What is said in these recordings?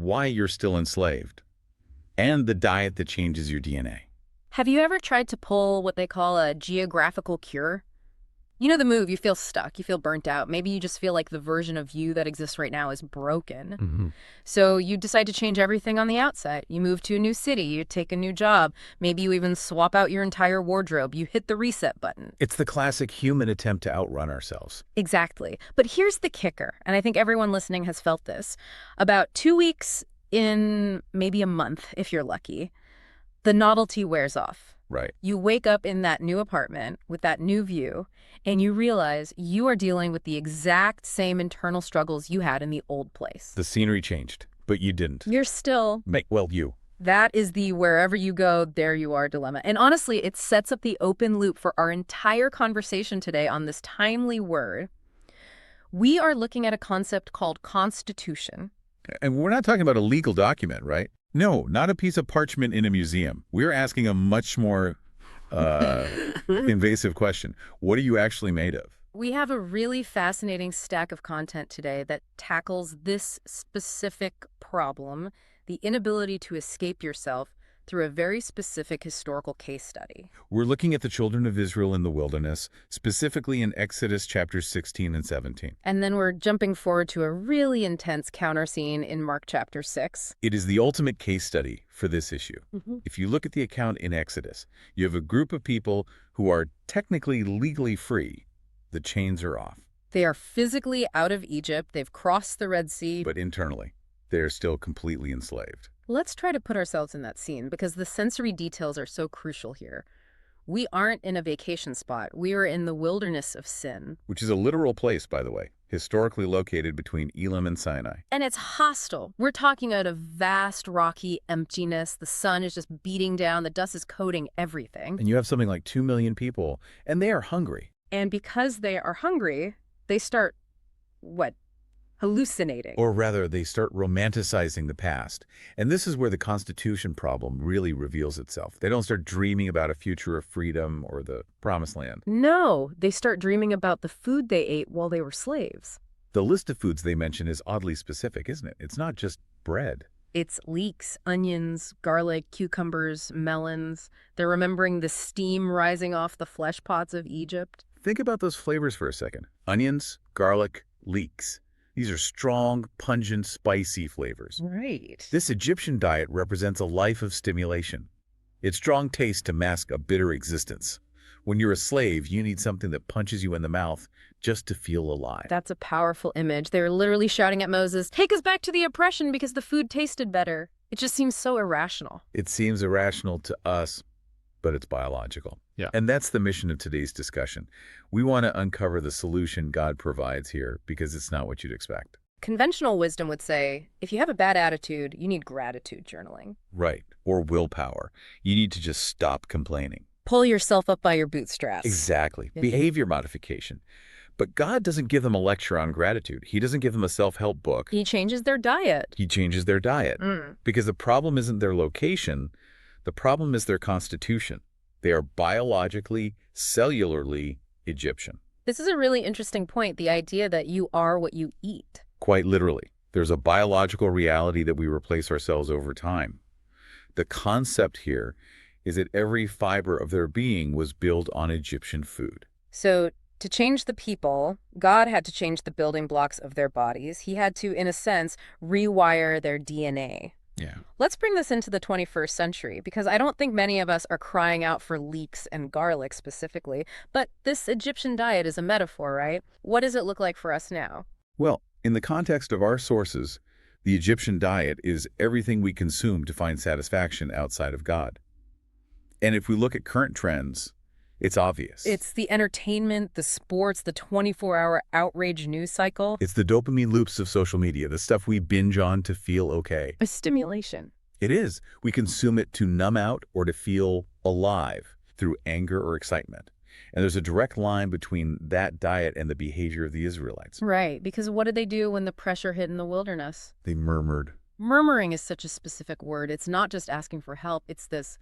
why you're still enslaved, and the diet that changes your DNA. Have you ever tried to pull what they call a geographical cure? You know the move, you feel stuck, you feel burnt out. Maybe you just feel like the version of you that exists right now is broken. So you decide to change everything on the outside. You move to a new city, you take a new job. Maybe you even swap out your entire wardrobe. You hit the reset button. It's the classic human attempt to outrun ourselves. Exactly. But here's the kicker, and I think everyone listening has felt this. About 2 weeks in, maybe a month, if you're lucky, the novelty wears off. Right. You wake up in that new apartment with that new view, and you realize you are dealing with the exact same internal struggles you had in the old place. The scenery changed, but you didn't. You're still... You. That is the wherever you go, there you are dilemma. And honestly, it sets up the open loop for our entire conversation today on this timely word. We are looking at a concept called constitution. And we're not talking about a legal document, right? No, not a piece of parchment in a museum. We're asking a much more invasive question. What are you actually made of? We have a really fascinating stack of content today that tackles this specific problem, the inability to escape yourself, through a very specific historical case study. We're looking at the children of Israel in the wilderness, specifically in Exodus chapters 16 and 17. And then we're jumping forward to a really intense counter scene in Mark chapter 6. It is the ultimate case study for this issue. If you look at the account in Exodus, you have a group of people who are technically legally free. The chains are off. They are physically out of Egypt. They've crossed the Red Sea. But internally, they are still completely enslaved. Let's try to put ourselves in that scene because the sensory details are so crucial here. We aren't in a vacation spot. We are in the wilderness of sin. Which is a literal place, by the way, historically located between Elim and Sinai. And it's hostile. We're talking about a vast rocky emptiness. The sun is just beating down. The dust is coating everything. And you have something like 2 million people, and they are hungry. And because they are hungry, they start, hallucinating. Or rather, they start romanticizing the past. And this is where the Constitution problem really reveals itself. They don't start dreaming about a future of freedom or the promised land. No, they start dreaming about the food they ate while they were slaves. The list of foods they mention is oddly specific, isn't it? It's not just bread. It's leeks, onions, garlic, cucumbers, melons. They're remembering the steam rising off the flesh pots of Egypt. Think about those flavors for a second. Onions, garlic, leeks. These are strong, pungent, spicy flavors. Right. This Egyptian diet represents a life of stimulation. Its strong taste to mask a bitter existence. When you're a slave, you need something that punches you in the mouth just to feel alive. That's a powerful image. They were literally shouting at Moses, "Take us back to the oppression because the food tasted better." It just seems so irrational. It seems irrational to us, but it's biological. Yeah. And that's the mission of today's discussion. We want to uncover the solution God provides here because it's not what you'd expect. Conventional wisdom would say, if you have a bad attitude, you need gratitude journaling. Right. Or willpower. You need to just stop complaining. Pull yourself up by your bootstraps. Exactly. Behavior modification. But God doesn't give them a lecture on gratitude. He doesn't give them a self-help book. He changes their diet. He changes their diet. Because the problem isn't their location. The problem is their constitution. They are biologically, cellularly Egyptian. This is a really interesting point, the idea that you are what you eat. Quite literally. There's a biological reality that we replace ourselves over time. The concept here is that every fiber of their being was built on Egyptian food. So to change the people, God had to change the building blocks of their bodies. He had to, in a sense, rewire their DNA. Yeah. Let's bring this into the 21st century, because I don't think many of us are crying out for leeks and garlic specifically, but this Egyptian diet is a metaphor, right? What does it look like for us now? Well, in the context of our sources, the Egyptian diet is everything we consume to find satisfaction outside of God. And if we look at current trends, it's obvious. It's the entertainment, the sports, the 24-hour outrage news cycle. It's the dopamine loops of social media, the stuff we binge on to feel okay. A stimulation. It is. We consume it to numb out or to feel alive through anger or excitement. And there's a direct line between that diet and the behavior of the Israelites. Right, because what did they do when the pressure hit in the wilderness? They murmured. Murmuring is such a specific word. It's not just asking for help. It's this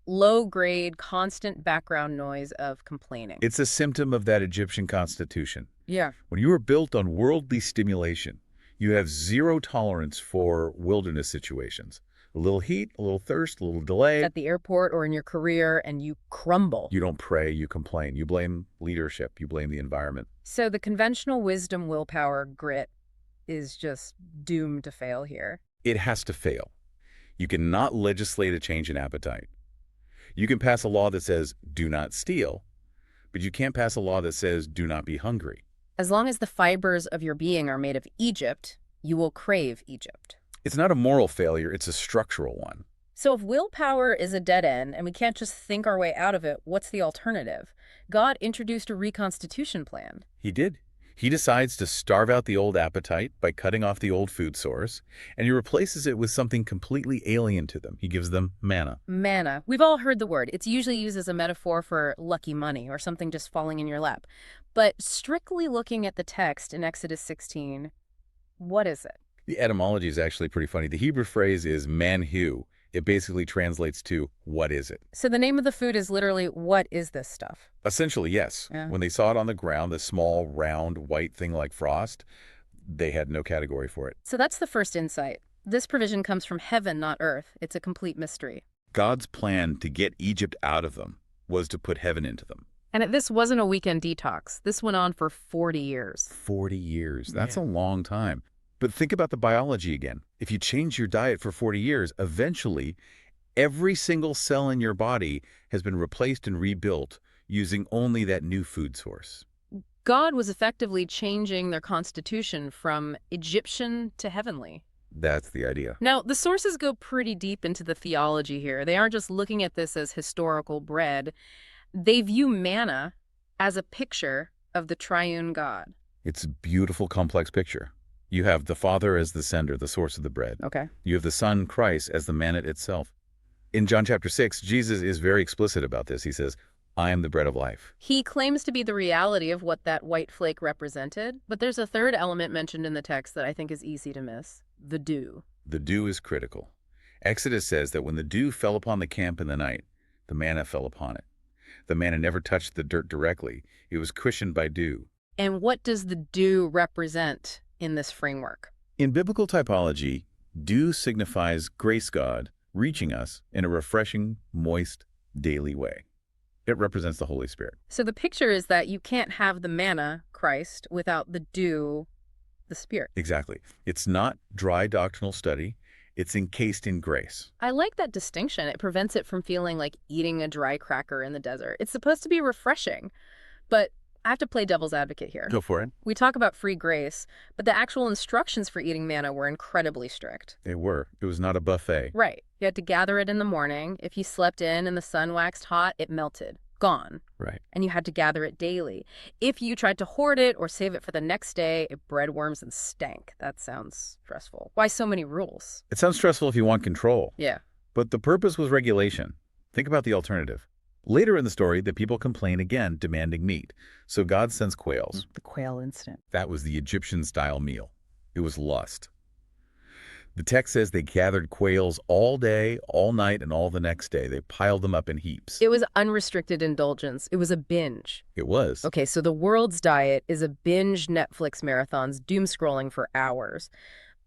low-grade, constant background noise of complaining. It's a symptom of that Egyptian constitution. Yeah. When you are built on worldly stimulation, You have zero tolerance for wilderness situations. A little heat, a little thirst, a little delay. At the airport or in your career, and you crumble. You don't pray, you complain. You blame leadership, you blame the environment. So the conventional wisdom, willpower, grit is just doomed to fail here. It has to fail. You cannot legislate a change in appetite. You can pass a law that says, do not steal, but you can't pass a law that says, do not be hungry. As long as the fibers of your being are made of Egypt, you will crave Egypt. It's not a moral failure, it's a structural one. So if willpower is a dead end and we can't just think our way out of it, what's the alternative? God introduced a reconstitution plan. He did. He decides to starve out the old appetite by cutting off the old food source, and he replaces it with something completely alien to them. He gives them manna. Manna. We've all heard the word. It's usually used as a metaphor for lucky money or something just falling in your lap. But strictly looking at the text in Exodus 16, what is it? The etymology is actually pretty funny. The Hebrew phrase is manhu. It basically translates to, what is it? So the name of the food is literally, what is this stuff? Essentially, yes. Yeah. When they saw it on the ground, the small, round, white thing like frost, they had no category for it. So that's the first insight. This provision comes from heaven, not earth. It's a complete mystery. God's plan to get Egypt out of them was to put heaven into them. And this wasn't a weekend detox. This went on for 40 years. 40 years. That's a long time. But think about the biology again. If you change your diet for 40 years, eventually every single cell in your body has been replaced and rebuilt using only that new food source. God was effectively changing their constitution from Egyptian to heavenly. That's the idea. Now, the sources go pretty deep into the theology here. They aren't just looking at this as historical bread. They view manna as a picture of the triune God. It's a beautiful, complex picture. You have the Father as the sender, the source of the bread. Okay. You have the Son, Christ, as the manna itself. In John chapter 6, Jesus is very explicit about this. He says, I am the bread of life. He claims to be the reality of what that white flake represented, but there's a third element mentioned in the text that I think is easy to miss, the dew. The dew is critical. Exodus says that when the dew fell upon the camp in the night, the manna fell upon it. The manna never touched the dirt directly. It was cushioned by dew. And what does the dew represent in this framework? In biblical typology, dew signifies grace God reaching us in a refreshing, moist, daily way. It represents the Holy Spirit. So the picture is that you can't have the manna, Christ, without the dew, the Spirit. Exactly. It's not dry doctrinal study. It's encased in grace. I like that distinction. It prevents it from feeling like eating a dry cracker in the desert. It's supposed to be refreshing, but I have to play devil's advocate here. Go for it. We talk about free grace, but the actual instructions for eating manna were incredibly strict. They were. It was not a buffet. Right. You had to gather it in the morning. If you slept in and the sun waxed hot, it melted. Gone. Right. And you had to gather it daily. If you tried to hoard it or save it for the next day, it bred worms and stank. That sounds stressful. Why so many rules? It sounds stressful if you want control. Yeah. But the purpose was regulation. Think about the alternative. Later in the story, the people complain again, demanding meat. So God sends quails. The quail instant. That was the Egyptian-style meal. It was lust. The text says they gathered quails all day, all night, and all the next day. They piled them up in heaps. It was unrestricted indulgence. It was a binge. It was. Okay, so the world's diet is a binge Netflix marathons, doom scrolling for hours.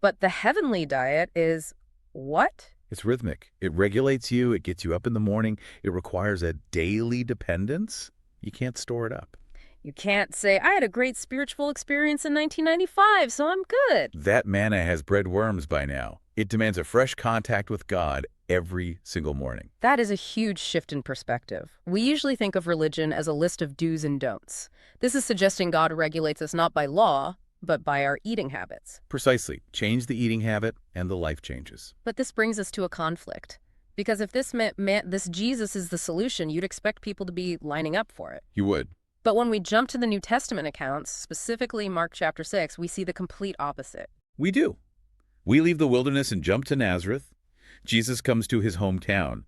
But the heavenly diet is what? It's rhythmic. It regulates you. It gets you up in the morning. It requires a daily dependence. You can't store it up. You can't say, I had a great spiritual experience in 1995, so I'm good. That manna has bred worms by now. It demands a fresh contact with God every single morning. That is a huge shift in perspective. We usually think of religion as a list of do's and don'ts. This is suggesting God regulates us not by law, but by our eating habits. Precisely. Change the eating habit and the life changes. But this brings us to a conflict. Because if this this Jesus is the solution, you'd expect people to be lining up for it. You would. But when we jump to the New Testament accounts, specifically Mark chapter 6, we see the complete opposite. We do. We leave the wilderness and jump to Nazareth. Jesus comes to his hometown.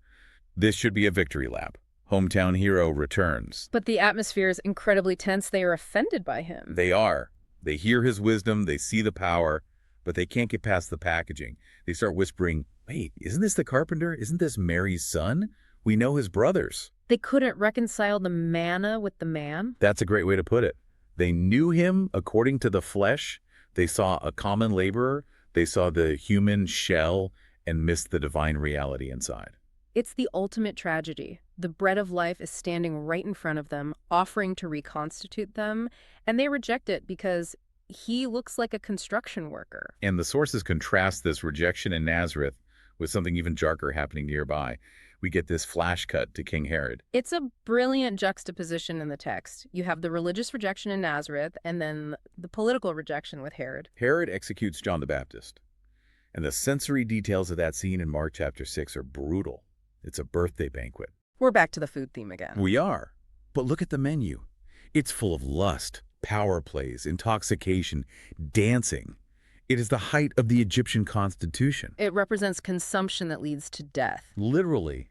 This should be a victory lap. Hometown hero returns. But the atmosphere is incredibly tense. They are offended by him. They are. They hear his wisdom, they see the power, but they can't get past the packaging. They start whispering, wait, isn't this the carpenter? Isn't this Mary's son? We know his brothers. They couldn't reconcile the manna with the man? That's a great way to put it. They knew him according to the flesh, They saw a common laborer, they saw the human shell, and missed the divine reality inside. It's the ultimate tragedy. The bread of life is standing right in front of them, offering to reconstitute them, and they reject it because he looks like a construction worker. And the sources contrast this rejection in Nazareth with something even darker happening nearby. We get this flash cut to King Herod. It's a brilliant juxtaposition in the text. You have the religious rejection in Nazareth, and then the political rejection with Herod. Herod executes John the Baptist. And the sensory details of that scene in Mark chapter 6 are brutal. It's a birthday banquet. We're back to the food theme again. We are. But look at the menu. It's full of lust, power plays, intoxication, dancing. It is the height of the Egyptian constitution. It represents consumption that leads to death. Literally,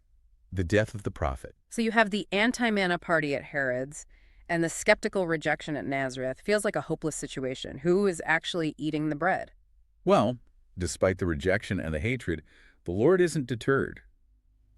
the death of the prophet. So you have the anti-Manna party at Herod's, and the skeptical rejection at Nazareth. Feels like a hopeless situation. Who is actually eating the bread? Well, despite the rejection and the hatred, the Lord isn't deterred.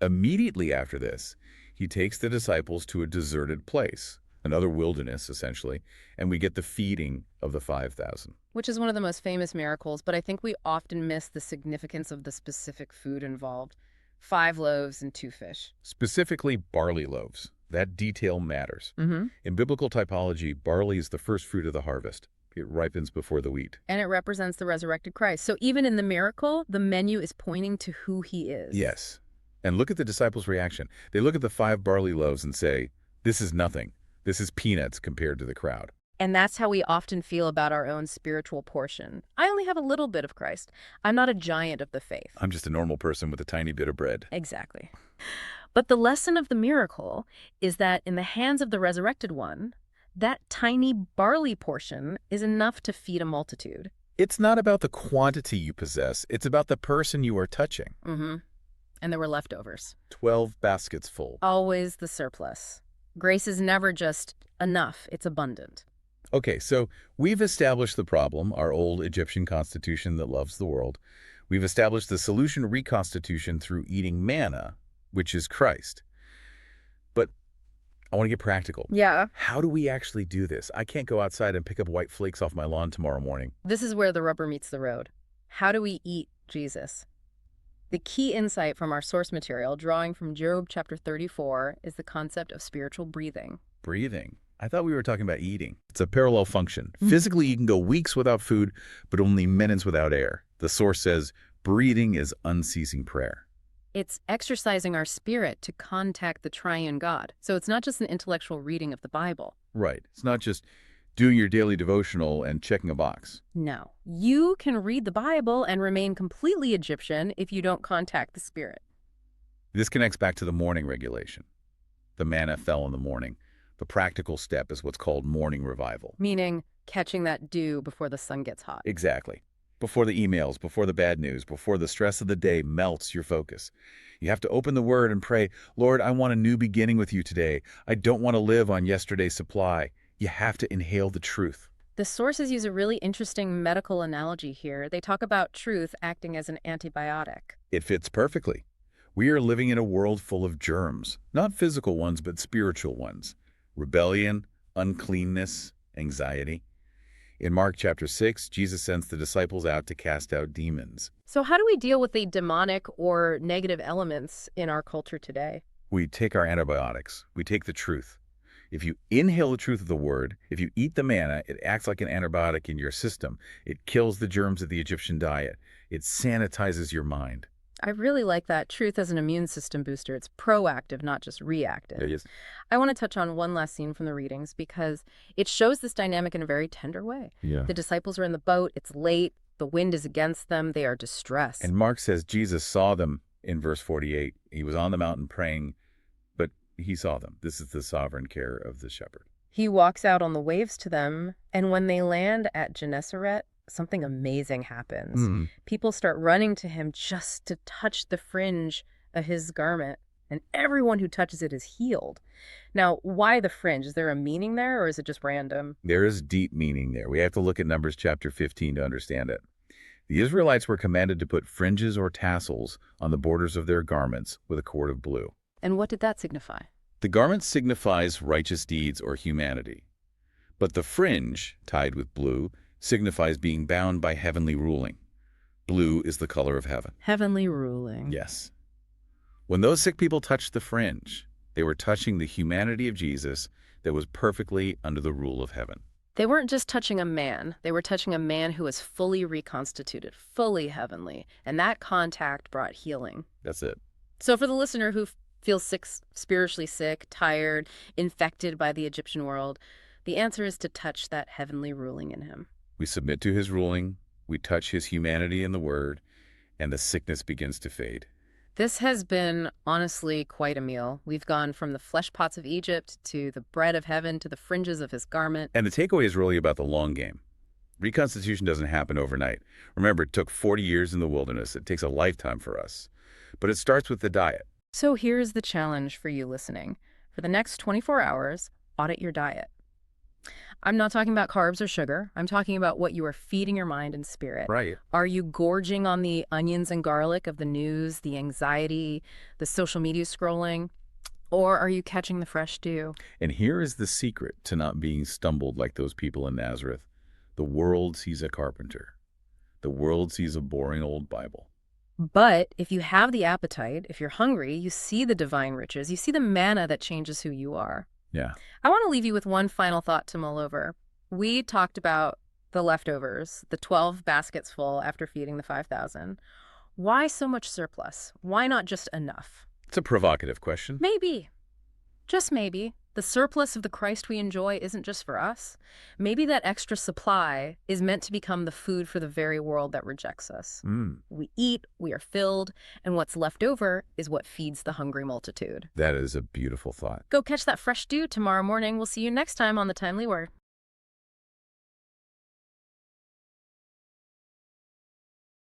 Immediately after this, he takes the disciples to a deserted place, another wilderness, essentially, and we get the feeding of the 5,000. Which is one of the most famous miracles, but I think we often miss the significance of the specific food involved. 5 loaves and 2 fish. Specifically, barley loaves. That detail matters. In biblical typology, barley is the first fruit of the harvest. It ripens before the wheat. And it represents the resurrected Christ. So even in the miracle, the menu is pointing to who he is. Yes. And look at the disciples' reaction. They look at the 5 barley loaves and say, this is nothing. This is peanuts compared to the crowd. And that's how we often feel about our own spiritual portion. I only have a little bit of Christ. I'm not a giant of the faith. I'm just a normal person with a tiny bit of bread. Exactly. But the lesson of the miracle is that in the hands of the resurrected one, that tiny barley portion is enough to feed a multitude. It's not about the quantity you possess. It's about the person you are touching. And there were leftovers. 12 baskets full. Always the surplus. Grace is never just enough. It's abundant. Okay, so we've established the problem, our old Egyptian constitution that loves the world. We've established the solution reconstitution through eating manna, which is Christ. But I want to get practical. Yeah. How do we actually do this? I can't go outside and pick up white flakes off my lawn tomorrow morning. This is where the rubber meets the road. How do we eat Jesus? The key insight from our source material, drawing from Job chapter 34, is the concept of spiritual breathing. Breathing. I thought we were talking about eating. It's a parallel function. Physically, you can go weeks without food, but only minutes without air. The source says breathing is unceasing prayer. It's exercising our spirit to contact the triune God. So it's not just an intellectual reading of the Bible. Right. It's not just doing your daily devotional and checking a box. No. You can read the Bible and remain completely Egyptian if you don't contact the Spirit. This connects back to the morning regulation. The manna fell in the morning. The practical step is what's called morning revival. Meaning catching that dew before the sun gets hot. Exactly. Before the emails, before the bad news, before the stress of the day melts your focus. You have to open the Word and pray, Lord, I want a new beginning with you today. I don't want to live on yesterday's supply. You have to inhale the truth. The sources use a really interesting medical analogy here. They talk about truth acting as an antibiotic. It fits perfectly. We are living in a world full of germs, not physical ones, but spiritual ones. Rebellion, uncleanness, anxiety. In Mark chapter 6, Jesus sends the disciples out to cast out demons. So how do we deal with the demonic or negative elements in our culture today? We take our antibiotics. We take the truth. If you inhale the truth of the Word, if you eat the manna, it acts like an antibiotic in your system. It kills the germs of the Egyptian diet. It sanitizes your mind. I really like that. Truth as an immune system booster. It's proactive, not just reactive. It is. I want to touch on one last scene from the readings because it shows this dynamic in a very tender way. Yeah. The disciples are in the boat. It's late. The wind is against them. They are distressed. And Mark says Jesus saw them in verse 48. He was on the mountain praying, but he saw them. This is the sovereign care of the shepherd. He walks out on the waves to them, and when they land at Gennesaret, something amazing happens. People start running to him just to touch the fringe of his garment, and everyone who touches it is healed. Now, why the fringe? Is there a meaning there, or is it just random? There is deep meaning there. We have to look at Numbers chapter 15 to understand it. The Israelites were commanded to put fringes or tassels on the borders of their garments with a cord of blue. And what did that signify? The garment signifies righteous deeds or humanity. But the fringe, tied with blue, signifies being bound by heavenly ruling. Blue is the color of heaven. Heavenly ruling. Yes. When those sick people touched the fringe, they were touching the humanity of Jesus that was perfectly under the rule of heaven. They weren't just touching a man. They were touching a man who was fully reconstituted, fully heavenly. And that contact brought healing. That's it. So for the listener who feels sick, spiritually sick, tired, infected by the Egyptian world, the answer is to touch that heavenly ruling in him. We submit to his ruling, we touch his humanity in the word, and the sickness begins to fade. This has been, honestly, quite a meal. We've gone from the flesh pots of Egypt to the bread of heaven to the fringes of his garment. And the takeaway is really about the long game. Reconstitution doesn't happen overnight. Remember, it took 40 years in the wilderness. It takes a lifetime for us. But it starts with the diet. So here's the challenge for you listening. For the next 24 hours, audit your diet. I'm not talking about carbs or sugar. I'm talking about what you are feeding your mind and spirit. Right. Are you gorging on the onions and garlic of the news, the anxiety, the social media scrolling? Or are you catching the fresh dew? And here is the secret to not being stumbled like those people in Nazareth. The world sees a carpenter. The world sees a boring old Bible. But if you have the appetite, if you're hungry, you see the divine riches, you see the manna that changes who you are. Yeah. I want to leave you with one final thought to mull over. We talked about the leftovers, the 12 baskets full after feeding the 5,000. Why so much surplus? Why not just enough? It's a provocative question. Maybe, just maybe, the surplus of the Christ we enjoy isn't just for us. Maybe that extra supply is meant to become the food for the very world that rejects us. We eat, we are filled, and what's left over is what feeds the hungry multitude. That is a beautiful thought. Go catch that fresh dew tomorrow morning. We'll see you next time on The Timely Word.